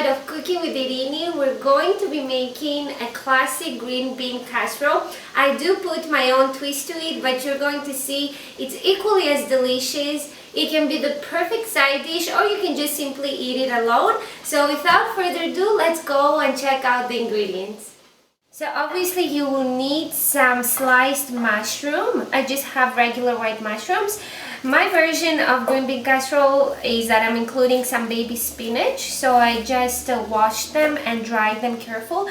episode of Cooking with Irene. We're going to be making a classic green bean casserole. I do put my own twist to it, but you're going to see it's equally as delicious. It can be the perfect side dish, or you can just simply eat it alone. So without further ado, let's go and check out the ingredients. So obviously you will need some sliced mushroom. I just have regular white mushrooms. My version of green bean casserole is that I'm including some baby spinach. So I just washed them and dried them careful.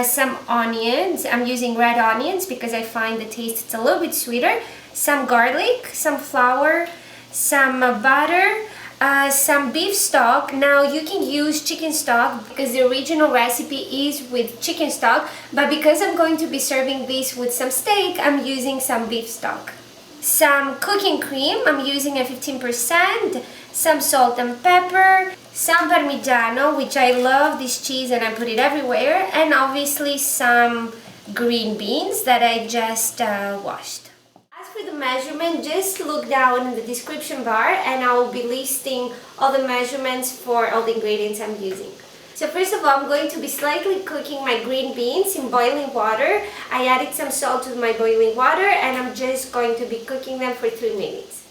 Some onions. I'm using red onions because I find the taste it's a little bit sweeter. Some garlic, some flour, some butter, some beef stock. Now you can use chicken stock because the original recipe is with chicken stock, but because I'm going to be serving this with some steak, I'm using some beef stock. Some cooking cream, I'm using a 15%, some salt and pepper, some Parmiggiano, which I love this cheese and I put it everywhere, and obviously some green beans that I just washed. As for the measurement, just look down in the description bar and I will be listing all the measurements for all the ingredients I'm using. So first of all, I'm going to be slightly cooking my green beans in boiling water. I added some salt to my boiling water and I'm just going to be cooking them for 3 minutes.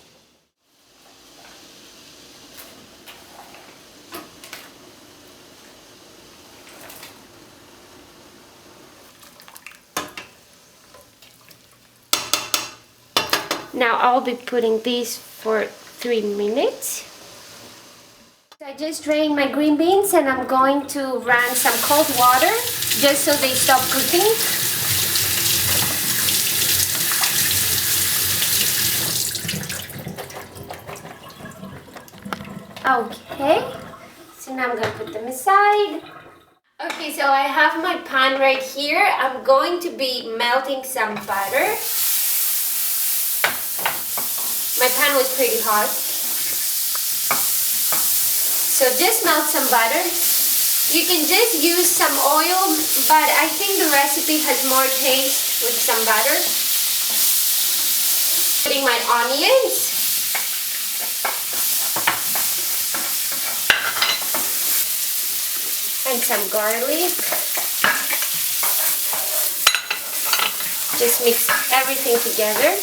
Now I'll be putting these for 3 minutes. I just drained my green beans and I'm going to run some cold water just so they stop cooking. Okay, so now I'm going to put them aside. Okay, so I have my pan right here. I'm going to be melting some butter. My pan was pretty hot. So just melt some butter. You can just use some oil, but I think the recipe has more taste with some butter. Putting my onions. And some garlic. Just mix everything together.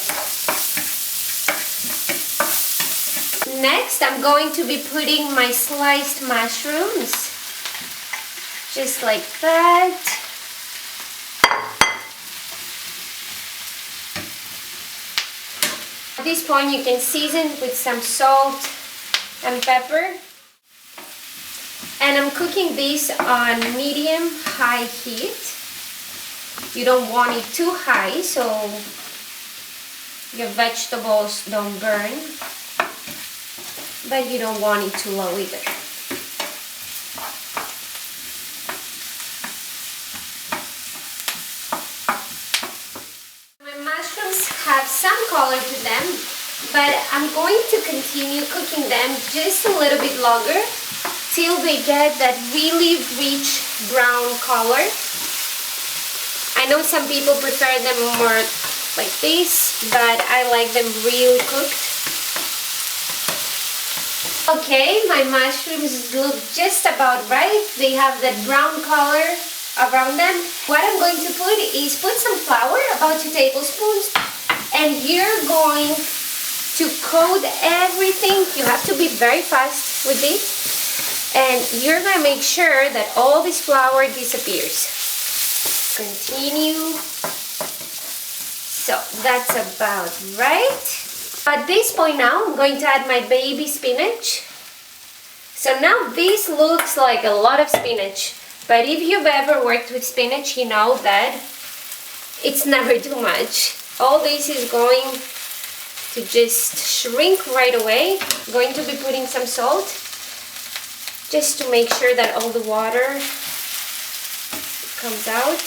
Next, I'm going to be putting my sliced mushrooms, just like that. At this point, you can season with some salt and pepper. And I'm cooking this on medium-high heat. You don't want it too high, so your vegetables don't burn. But you don't want it too low either. My mushrooms have some color to them, but I'm going to continue cooking them just a little bit longer till they get that really rich brown color. I know some people prefer them more like this, but I like them really cooked. Okay, my mushrooms look just about right. They have that brown color around them. What I'm going to put is some flour, about 2 tablespoons, and you're going to coat everything. You have to be very fast with this, and you're going to make sure that all this flour disappears. Continue. So that's about right. At this point now, I'm going to add my baby spinach. So now this looks like a lot of spinach, but if you've ever worked with spinach, you know that it's never too much. All this is going to just shrink right away. I'm going to be putting some salt just to make sure that all the water comes out.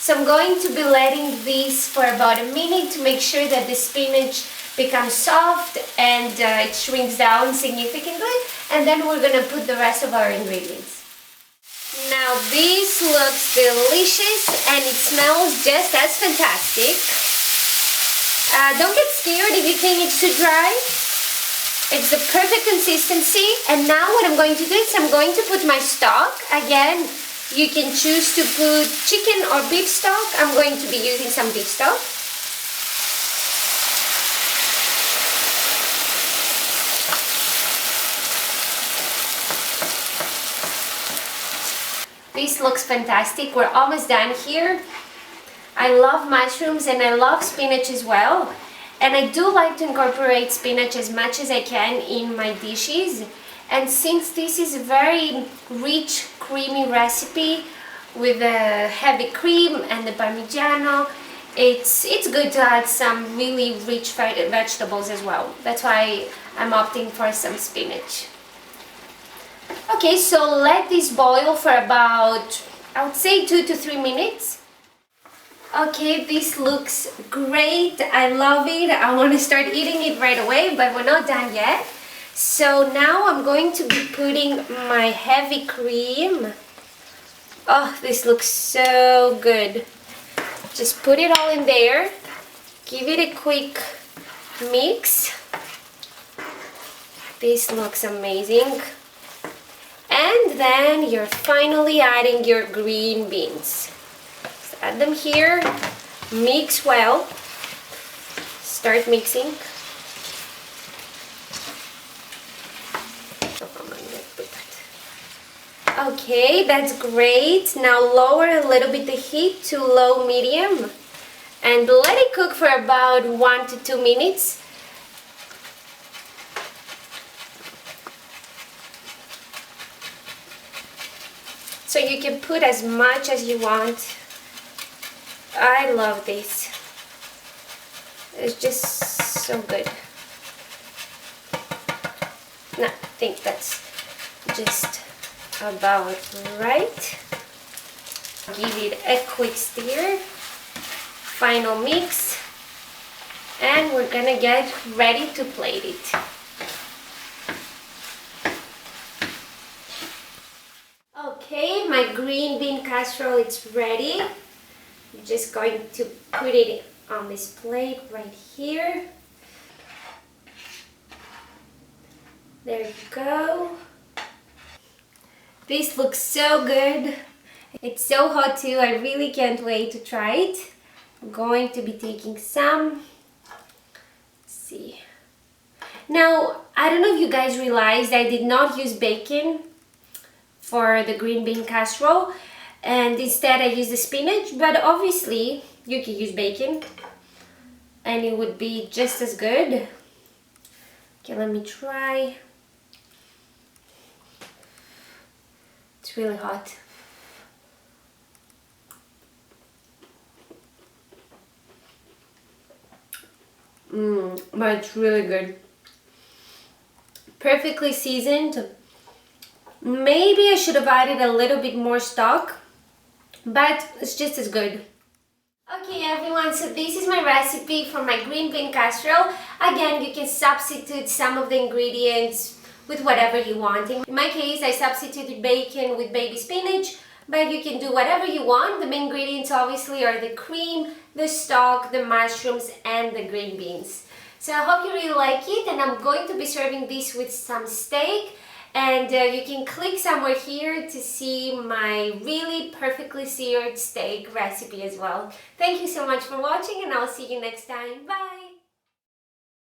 So I'm going to be letting this for about a minute to make sure that the spinach becomes soft and it shrinks down significantly. And then we're going to put the rest of our ingredients. Now this looks delicious and it smells just as fantastic. Don't get scared if you think it's too dry. It's the perfect consistency. And now what I'm going to do is I'm going to put my stock. Again, you can choose to put chicken or beef stock. I'm going to be using some beef stock. This looks fantastic. We're almost done here. I love mushrooms and I love spinach as well. And I do like to incorporate spinach as much as I can in my dishes. And since this is a very rich, creamy recipe with a heavy cream and the Parmigiano, it's good to add some really rich vegetables as well. That's why I'm opting for some spinach. Okay, so let this boil for about, I would say 2 to 3 minutes. Okay, this looks great. I love it. I want to start eating it right away, but we're not done yet. So now I'm going to be putting my heavy cream. Oh, this looks so good. Just put it all in there. Give it a quick mix. This looks amazing. And then you're finally adding your green beans. Just add them here, mix well, start mixing. Okay, that's great. Now lower a little bit the heat to low medium and let it cook for about 1 to 2 minutes. So you can put as much as you want. I love this. It's just so good. No, I think that's just about right. Give it a quick stir. Final mix. And we're gonna get ready to plate it. Okay, my green bean casserole is ready. I'm just going to put it on this plate right here. There you go. This looks so good. It's so hot too. I really can't wait to try it. I'm going to be taking some. Let's see. Now, I don't know if you guys realized I did not use bacon for the green bean casserole, and instead I used the spinach, but obviously you can use bacon and it would be just as good. Okay, let me try. It's really hot. But it's really good. Perfectly seasoned. Maybe I should have added a little bit more stock, but it's just as good. Okay everyone, so this is my recipe for my green bean casserole. Again, you can substitute some of the ingredients with whatever you want. In my case, I substituted bacon with baby spinach, but you can do whatever you want. The main ingredients obviously are the cream, the stock, the mushrooms, and the green beans. So I hope you really like it, and I'm going to be serving this with some steak. And you can click somewhere here to see my really perfectly seared steak recipe as well. Thank you so much for watching, and I'll see you next time. Bye!